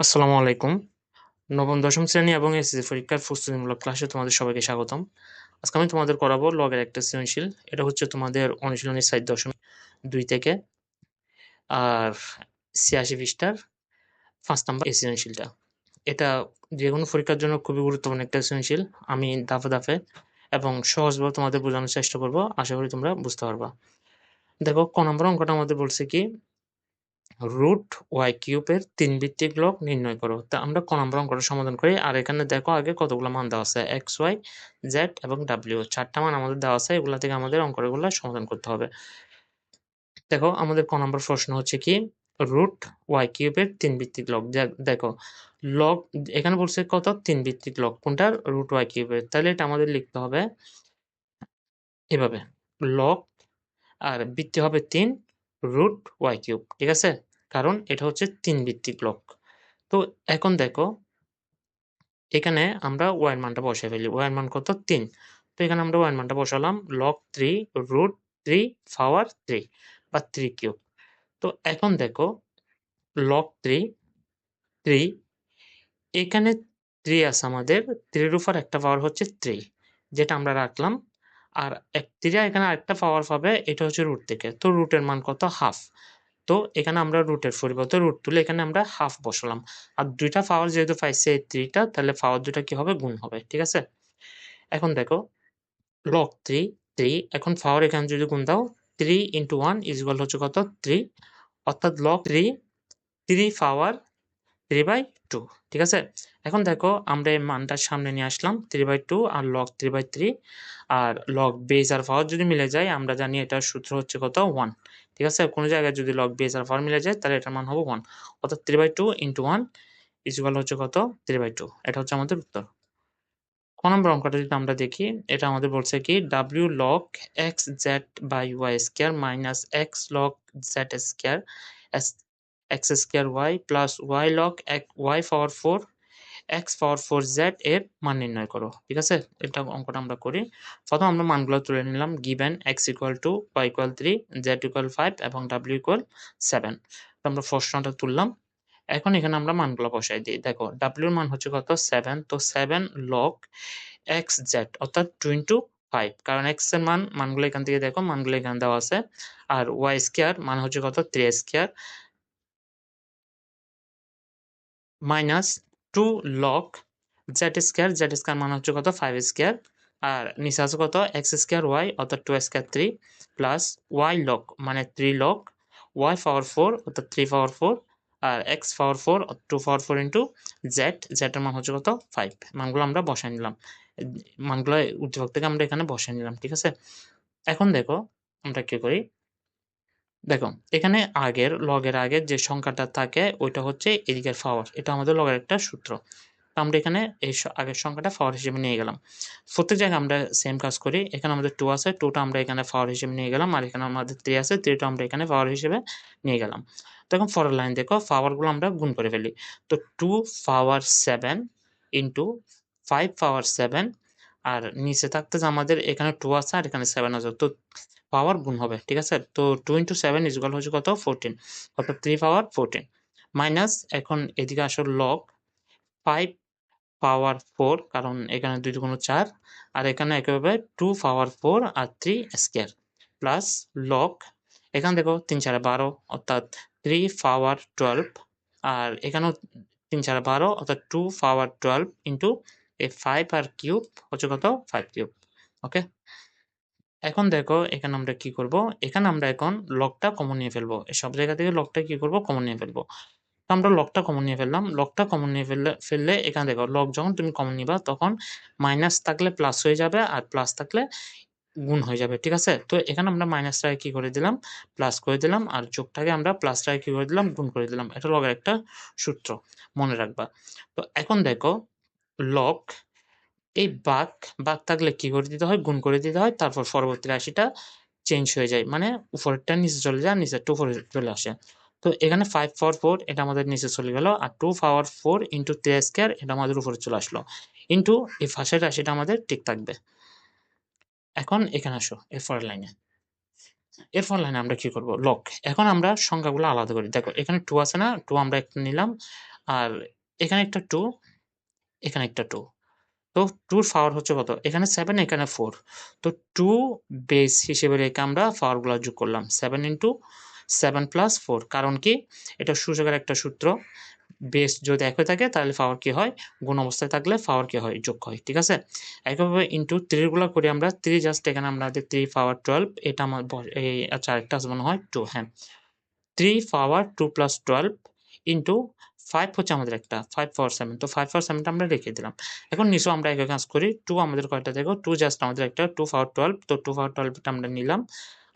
আসসালামু আলাইকুম। নবম, দশম শ্রেণী এবং এসএসসি পরীক্ষার প্রস্তুতিমূলক ক্লাসে তোমাদের সবাইকে স্বাগতম। আজকে আমি তোমাদের করাবো লগের একটা সৃজনশীল। এটা হচ্ছে তোমাদের অনুশীলনী 4.2 থেকে আর 86 পৃষ্ঠার 5 নাম্বার এই সৃজনশীলটা। এটা যেকোনো পরীক্ষার জন্য খুবই গুরুত্বপূর্ণ একটা সৃজনশীল। আমি ধাপে ধাপে এবং সহজভাবে তোমাদের বোঝানোর চেষ্টা করব। আশা করি তোমরা বুঝতে পারবা। দেখো, ক নম্বর অঙ্কটা আমাদের বলছে কি, রুট ওয়াই কিউবের 3 ভিত্তিক লব নির্ণয় করো। তা আমরা ক নম্বর অঙ্কটা সমাধান করি। আর এখানে দেখো আগে কতগুলো মান দেওয়া আছে, এক্স, ওয়াই, জেড এবং ডাব্লিউ। 4টা মান আমাদের দেওয়া আছে, এগুলা থেকে আমাদের অঙ্কগুলো সমাধান করতে হবে। দেখো, আমাদের ক নম্বর প্রশ্ন হচ্ছে কি, রুট ওয়াই কিউবের 3 ভিত্তিক লব। দেখো, লগ এখানে বলছে কত, 3 ভিত্তিক লব কোনটার, রুট ওয়াই কিউবের। তাহলে এটা আমাদের লিখতে হবে এভাবে, লগ আর ভিত্তি হবে 3 রুট ওয়াই কিউব। ঠিক আছে, কারণ এটা হচ্ছে 3 ভিত্তিক লব। তো এখন দেখো, এখানে আমরা ওয়াই এর মানটা বসাই ফেলি। ওয়াই এর মান কত, 3। তো এখানে আমরা ওয়াই এর মানটা বসালাম লগ 3 রুট 3 পাওয়ার 3 বা 3 কিউব। তো এখন দেখো, লগ 3 এখানে 3 আছে আমাদের, 3 এর উপর একটা পাওয়ার হচ্ছে 3, যেটা আমরা রাখলাম। আর 3 এখানে আরেকটা পাওয়ার পাবে, এটা হচ্ছে রুট থেকে। তো রুটের মান কত, হাফ। তো এখানে আমরা রুটের পরিবর্তে রুট তুলে এখানে আমরা হাফ বসালাম। আর 2টা পাওয়ার যেহেতু পাইছে এই 3টা, তাহলে পাওয়ার 2টা কি হবে, গুণ হবে। ঠিক আছে, এখন দেখো, লগ 3 এখন পাওয়ার এখানে যদি গুণ দাও, 3 ইন্টু 1 ইজ ইকুয়াল হচ্ছে কত, 3। অর্থাৎ লগ 3 পাওয়ার 3/2। ঠিক আছে, এখন দেখো আমরা এই মানটা সামনে নিয়ে আসলাম, 3/2 আর লগ 3/3। আর লগ বেস আর পাওয়ার যদি মিলে যায়, আমরা জানি এটার সূত্র হচ্ছে কত, 1। ঠিক আছে, কোনো জায়গায় যদি লগ বেস আর পাওয়ার মিলে যায়, তাহলে এটার মান হবে 1। অর্থাৎ 3/2 ইন্টু 1 ইজ ইকুয়াল হচ্ছে কত, 3/2। এটা হচ্ছে আমাদের উত্তর। ক নম্বর অঙ্কটা যদি আমরা দেখি, এটা আমাদের বলছে কি, W log x z by y square minus x log z square x square y plus y log y power 4 x power 4 z এর মান নির্ণয় করো। ঠিক আছে, এটা অঙ্কটা আমরা করি। প্রথম আমরা মানগুলো তুলে নিলাম, given x equal to y equal 3 z equal 5 এবং ডাব্লিউ ইকুয়াল 7। তো আমরা প্রশ্নটা তুললাম। এখন এখানে আমরা মানগুলো বসাই দিই। দেখো, ডাব্লিউ এর মান হচ্ছে কত, 7। তো 7 লগ এক্স জেড অর্থাৎ 2 ইন্টু 5, কারণ এক্স এর মানগুলো এখান থেকে দেখো, মানগুলো এখানে দেওয়া আছে। আর ওয়াই স্কোয়ার মান হচ্ছে কত, 3 square minus 2 log z square মান হচ্ছে কত, 5 স্কোয়ার। আর নিচে আছে কত, এক্স স্কোয়ার ওয়াই অর্থাৎ 2 স্কোয়ার 3 প্লাস ওয়াই লগ মানে 3 লগ ওয়াই পাওয়ার 4 অর্থাৎ 3 পাওয়ার 4 আর এক্স পাওয়ার 4 2 পাওয়ার 4 ইন্টু জেড এর মান হচ্ছে কত, 5। মানগুলো আমরা বসাই নিলাম, মানগুলো উদ্দীপক থেকে আমরা এখানে বসাই নিলাম। ঠিক আছে, এখন দেখো আমরা কি করি। দেখো, এখানে লগের আগের যে সংখ্যাটা থাকে ওইটা হচ্ছে এদিকের পাওয়ার, এটা আমাদের লগের একটা সূত্র। তো আমরা এখানে এই আগের সংখ্যাটা পাওয়ার হিসেবে নিয়ে গেলাম। প্রত্যেক জায়গায় আমরা সেম কাজ করি। এখানে আমাদের 2 আছে, 2টা আমরা এখানে পাওয়ার হিসেবে নিয়ে গেলাম। আর এখানে আমাদের 3 আছে, 3টা আমরা এখানে পাওয়ার হিসেবে নিয়ে গেলাম। তো এখন পরের লাইন দেখো, পাওয়ারগুলো আমরা গুণ করে ফেলি। তো 2 পাওয়ার 7 ইন্টু 5 পাওয়ার 7 আর নিচে থাকতেছে আমাদের এখানে 2 আছে আর এখানে 7 আছে, তো পাওয়ার গুণ হবে। ঠিক আছে, তো 2 ইন্টু 7 ইজ ইকুয়াল হচ্ছে কত, 14 অর্থাৎ 3 পাওয়ার 14 মাইনাস, এখন এদিকে আসো লগ 5 পাওয়ার 4, কারণ এখানে 2 দুগুণ 4 আর এখানে একইভাবে 2 পাওয়ার 4 আর 3 স্কয়ার প্লাস লগ, এখানে দেখো 3 4 12 অর্থাৎ 3 পাওয়ার 12 আর এখানেও 3 4 12 অর্থাৎ 2 পাওয়ার 12 ইন্টু এই 5 আর কিউব হচ্ছে কত, 5 কিউব। ওকে, এখন দেখো এখানে আমরা কি করব, এখানে আমরা এখন লগটা কমন নিয়ে ফেলবো। সব জায়গা থেকে লগটা কি করব, কমন নিয়ে ফেলবো। তো আমরা লগটা কমন নিয়ে ফেললাম। লগটা কমন নিয়ে ফেললে এখানে দেখো, লগ যখন তুমি কমন নিবা তখন মাইনাস থাকলে প্লাস হয়ে যাবে আর প্লাস থাকলে গুণ হয়ে যাবে। ঠিক আছে, তো এখানে আমরা মাইনাসটাকে কি করে দিলাম, প্লাস করে দিলাম আর যোগটাকে আমরা প্লাসটাকে কি করে দিলাম, গুণ করে দিলাম। এটা লগের একটা সূত্র, মনে রাখবা। তো এখন দেখো, লগ এই বাঘ থাকলে কি করে দিতে হয়, গুণ করে দিতে হয়, তারপর পরবর্তী রাশিটা চেঞ্জ হয়ে যায়, মানে উপরেরটা নিচে চলে যায়, নিচেরটা উপরে চলে আসে। তো এখানে 5 পাওয়ার 4 এটা আমাদের নিচে চলে গেল আর 2 পাওয়ার 4 ইন্টু 3 স্কয়ার এটা আমাদের উপরে চলে আসলো, ইন্টু এই ফাঁসের রাশিটা আমাদের ঠিক থাকবে। এখন এখানে আসো এরপর লাইনে আমরা কি করব, লক। এখন আমরা সংখ্যাগুলো আলাদা করি। দেখো এখানে 2 আছে না, 2 আমরা একটা নিলাম আর এখানে একটা 2, এখানে একটা 2। তো 2 র পাওয়ার হচ্ছে কত? এখানে 7, এখানে 4। তো 2 বেস হিসেবে রেখে আমরা পাওয়ারগুলো যোগ করলাম। 7 × 7 + 4। কারণ কি? এটা সূচকের একটা সূত্র। বেস যদি একই থাকে তাহলে পাওয়ার কি হয়? গুণ অবস্থায় থাকলে পাওয়ার কি হয়? যোগ হয়। ঠিক আছে? একইভাবে ইনটু 3 গুলা করি আমরা। 3 জাস্ট এখানে আমাদের 3 পাওয়ার 12, এটা আমার এই আচ্ছা আরেকটা আছে মনে হয় 2, হ্যাঁ। 3 পাওয়ার 2 + 12 ইনটু 5 হচ্ছে আমাদের একটা 5 পাওয়ার 7। তো 5 পাওয়ার 7 টা আমরা রেখে দিলাম। এখন নিচেও আমরা একই কাজ করি। 2 আমাদের কয়টা দেখো? 2 জাস্ট আমাদের একটা 2 পাওয়ার 12। তো 2 পাওয়ার 12 টা আমরা নিলাম।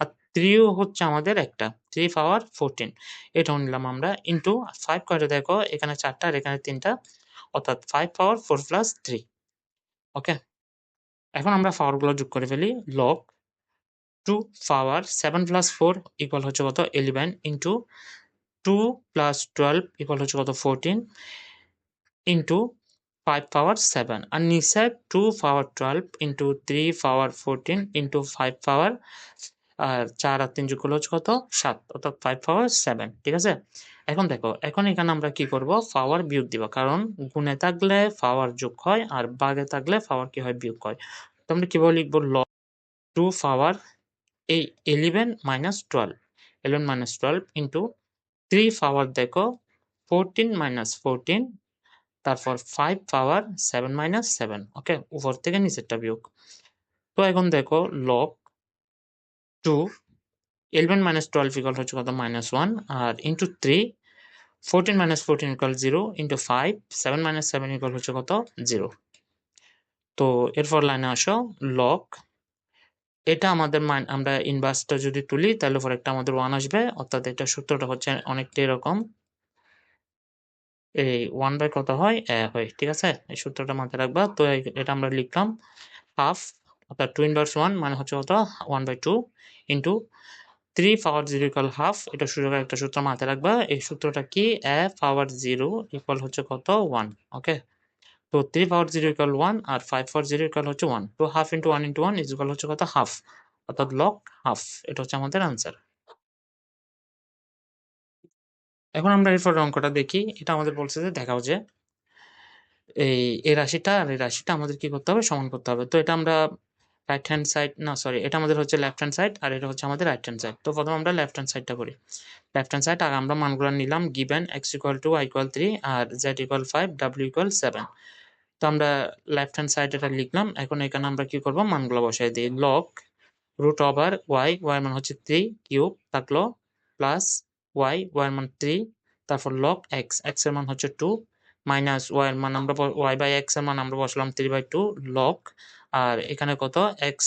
আর 3 ও হচ্ছে আমাদের একটা 3 পাওয়ার 14, এটাও নিলাম আমরা। ইনটু 5 কয়টা দেখো? এখানে 4 টা আর এখানে 3 টা, অর্থাৎ 5 পাওয়ার 4 + 3। ওকে? এখন আমরা পাওয়ারগুলো যোগ করে ফেলি। লগ 2 পাওয়ার 7 + 4 ইকুয়াল হচ্ছে কত? 11 ইনটু 2 + 12 ইকুয়াল হচ্ছে কত? 14 ইনটু 5 পাওয়ার 7, আর নিচে 2 পাওয়ার 12 ইনটু 3 পাওয়ার 14 ইনটু 5 পাওয়ার, আর 4 আর 3 যোগ করলে হচ্ছে কত? 7, অর্থাৎ 5 পাওয়ার 7। ঠিক আছে? এখন দেখো, এখন এখানে আমরা কি করব? পাওয়ার বিয়োগ দিব। কারণ গুণে থাকলে পাওয়ার যোগ হয় আর ভাগে থাকলে পাওয়ার কি হয়? বিয়োগ হয়। তো আমরা কিভাবে লিখব? log 2 পাওয়ার এই 11 - 12, 11 - 12 ইনটু 3 পাওয়ার দেখো 14 - 14, তারপর 5 পাওয়ার 7 - 7। ওকে? উপর থেকে নিচেরটা বিয়োগ। তো এখন দেখো log 2 11 - 12 ইকুয়াল হচ্ছে কত? -1, আর ইনটু 3 14 - 14 ইকুয়াল 0 ইনটু 5 7 - 7 ইকুয়াল হচ্ছে কত? 0। তো এরপর লাইনে আসো। log এটা আমাদের আমরা ইনভার্সটা যদি তুলি তাহলে পরেরটা আমাদের 1 আসবে, অর্থাৎ এটা সূত্রটা হচ্ছে অনেকটা এরকম। এই 1 বাই কত হয়? হয়। ঠিক আছে? এই সূত্রটা মাথায় রাখবা। তো এটা আমরা লিখলাম হাফ, অর্থাৎ 2 ইনভার্স 1 মানে হচ্ছে কত? 1/2 ইনটু 3 পাওয়ার 0 ইকুয়াল হাফ। এটা সূচকের একটা সূত্র মাথায় রাখবা। এই সূত্রটা কি? a পাওয়ার 0 ইকুয়াল হচ্ছে কত? 1। ওকে? তো 3 পাওয়ার 0 ইকুয়াল 1 আর 5 পাওয়ার 0 ইকুয়াল হচ্ছে 1। তো half into 1 into 1 is equal হচ্ছে কত? হাফ, অর্থাৎ লগ হাফ। এটা হচ্ছে আমাদের আনসার। এখন আমরা এরপরের অঙ্কটা দেখি। এটা আমাদের বলছে যে দেখাও যে এই রাশিটা আর এই রাশিটা আমাদের কি করতে হবে? সমান করতে হবে। তো এটা আমরা রাইট হ্যান্ড সাইড, না সরি, এটা আমাদের হচ্ছে লেফট হ্যান্ড সাইড আর এটা হচ্ছে আমাদের রাইট হ্যান্ড সাইড। তো প্রথমে আমরা লেফট হ্যান্ড সাইডটা করি। লেফট হ্যান্ড সাইড, আর আমরা মানগুলো নিলাম গিভেন x = 2, y = 3 আর z = 5, w = 7। তো আমরা লেফট হ্যান্ড সাইড এটা লিখলাম। এখন এখানে আমরা কি করব? মানগুলো বসাই দিই। log root over y, y এর মান হচ্ছে 3 কিউব থাকলো, প্লাস y, y এর মান 3, তারপর log x, x এর মান হচ্ছে 2, মাইনাস y এর মান আমরা y বাই x এর মান আমরা বসালাম 3/2 log, আর এখানে কত? x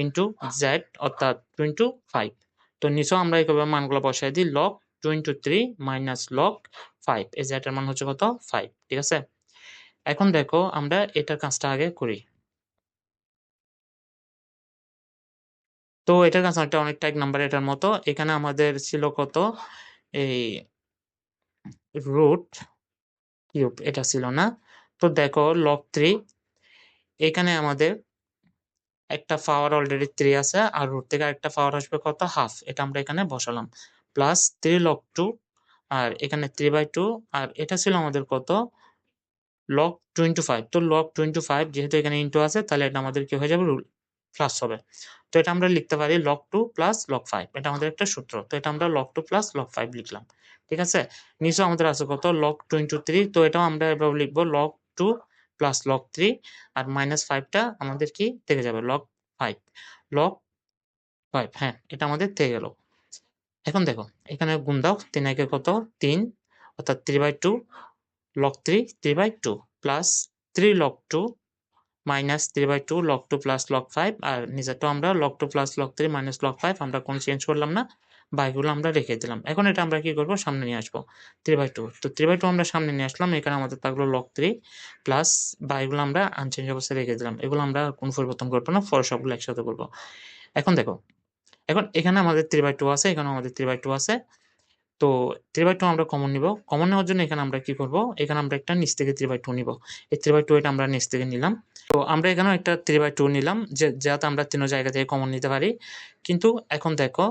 ইনটু z, অর্থাৎ 2 × 5। তো নিচেও আমরা এইভাবে মানগুলো বসাই দিই। log 2 × 3 মাইনাস log 5, এই z এর মান হচ্ছে কত? 5। ঠিক আছে? এখন দেখো আমরা এটার কাজটা আগে করি। তো এটার কাছে একটা অনেকটা 1 নাম্বার এটার মতো। এখানে আমাদের ছিল কত? এই রুট কিউব এটা ছিল না। তো দেখো log 3, এখানে আমাদের একটা পাওয়ার অলরেডি 3 আছে আর রুট থেকে আরেকটা পাওয়ার আসবে কত? হাফ। এটা আমরা এখানে বসালাম। প্লাস 3 log 2 আর এখানে 3/2, আর এটা ছিল আমাদের কত? log 2 × 5। তো log 2 × 5 যেহেতু এখানে ইনটু আছে তাহলে এটা আমাদের কি হয়ে যাবে? প্লাস হবে। তো এটা আমরা লিখতে পারি log 2 প্লাস log 5। এটা আমাদের একটা সূত্র। তো এটা আমরা log 2 প্লাস log 5 লিখলাম। ঠিক আছে? নিচেও আমাদের আছে কত? log 2 × 3। তো এটাও আমরা এভাবে লিখব log 2 প্লাস log 3, আর -5 টা আমাদের কি থেকে যাবে? log 5, log 5, হ্যাঁ, এটা আমাদের থেকে গেল। এখন দেখো এখানে গুণ দাও। 3 একে কত? 3, অর্থাৎ 3/2 log 3, 3/2 plus 3 log 2 minus 3/2 log 2 plus log 5, আর নিচেরটাও আমরা log 2 plus log 3 minus log 5, আমরা কোনো চেঞ্জ করলাম না। বাকিগুলো আমরা রেখে দিলাম। এখন এটা আমরা কি করব? সামনে নিয়ে আসবো। 3/2, তো 3/2 আমরা সামনে নিয়ে আসলাম। এখানে আমাদের থাকলো log 3 প্লাস বাকিগুলো আমরা আনচেঞ্জ অবস্থায় রেখে দিলাম। এগুলো আমরা কোনো পরিবর্তন করব না। পরে সবগুলো একসাথে করব। এখন দেখো, এখন এখানে আমাদের 3/2 আছে, এখানেও আমাদের 3/2 আছে। তো 3/2 আমরা কমন নিব। কমন নেওয়ার জন্য এখানে আমরা কি করব? এখানে আমরা একটা নিচ থেকে 3/2 নিব। এই 3/2 এটা আমরা নিচ থেকে নিলাম। তো আমরা এখানেও একটা 3/2 নিলাম যাতে আমরা ৩ জায়গা থেকে কমন নিতে পারি। কিন্তু এখন দেখো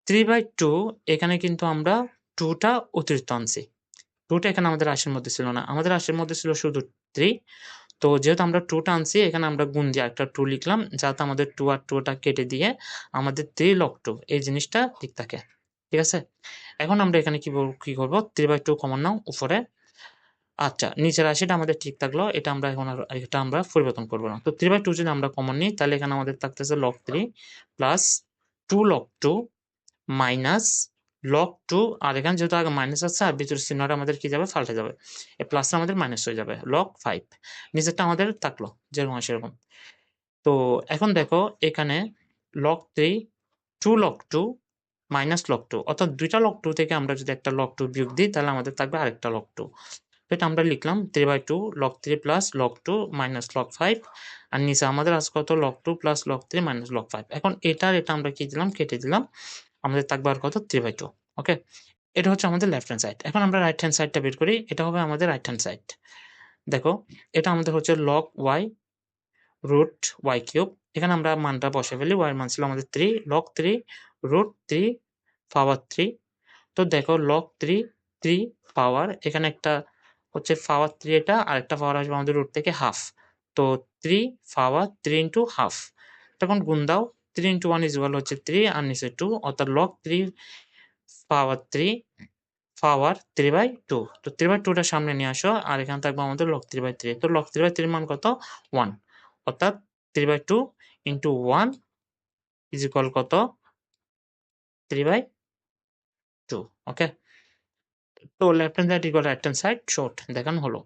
3/2 এখানে কিন্তু আমরা 2 টা অতিরিক্ত আনছি। 2টা এখানে আমাদের রাশির মধ্যে ছিল না, আমাদের রাশির মধ্যে ছিল শুধু 3। তো যেহেতু আমরা 2টা আনছি, এখানে আমরা গুণ দিয়ে একটা 2 লিখলাম, যাতে আমাদের 2 আর 2টা কেটে দিয়ে আমাদের 3 log 2 এই জিনিসটা ঠিক থাকে। ঠিক আছে? এখন আমরা এখানে কি করব, 3/2 কমন নাও উপরে। আচ্ছা, নিচের রাশিটা আমাদের ঠিক থাকলো। এটা আমরা এখন আর এটা আমরা পরিবর্তন করব না। তো 3/2 যদি আমরা কমন নিই, তাহলে এখানে আমাদের থাকতেছে log 3 plus 2 log 2 minus log 2, আর এখানে যেহেতু আগে মাইনাস আছে আর ভিতরের চিহ্নটা আমাদের কি যাবে, পাল্টে যাবে। এই প্লাসটা আমাদের মাইনাস হয়ে যাবে, log 5। নিচেরটা আমাদের থাকলো যেরকম আছে সেরকম। তো এখন দেখো এখানে log 3, 2 log 2 মাইনাস log 2, অর্থাৎ 2টা log 2 থেকে আমরা যদি একটা log 2 বিয়োগ দিই, তাহলে আমাদের থাকবে আরেকটা log 2। তো এটা আমরা লিখলাম 3/2 log 3 plus log 2 minus log 5, আর নিচে আমাদের আছে কত, log 2 plus log 3 minus log 5। এখন এটা আমরা কি দিলাম, কেটে দিলাম, আমাদের থাকবে আর কত, 3/2। ওকে, এটা হচ্ছে আমাদের লেফট হ্যান্ড সাইড। এখন আমরা রাইট হ্যান্ড সাইডটা বের করি, এটা হবে আমাদের রাইট হ্যান্ড সাইড। দেখো এটা আমাদের হচ্ছে log y root y cube. এখানে আমরা মানটা বসে ফেলি, y এর মান ছিল আমাদের 3, log 3 রুট 3 পাওয়ার 3। তো দেখো log 3 3 পাওয়ার, এখানে একটা হচ্ছে পাওয়ার 3, এটা আরেকটা পাওয়ার আসবে আমাদের রুট থেকে হাফ। তো 3 পাওয়ার 3 ইনটু হাফ। তখন গুণ দাও, 3 ইনটু 1 ইকুয়াল হচ্ছে 3 আর নিচে 2, অর্থাৎ log 3 পাওয়ার 3 পাওয়ার 3/2। তো 3/2 টা সামনে নিয়ে আসো, আর এখানে থাকবে আমাদের log 3/3। তো log 3/3 মান কত, 1, অর্থাৎ 3/2 ইনটু 1 ইজ ইকুয়াল কত, 3/2। ওকে, তো left hand side equal right hand side short দেখানো হলো।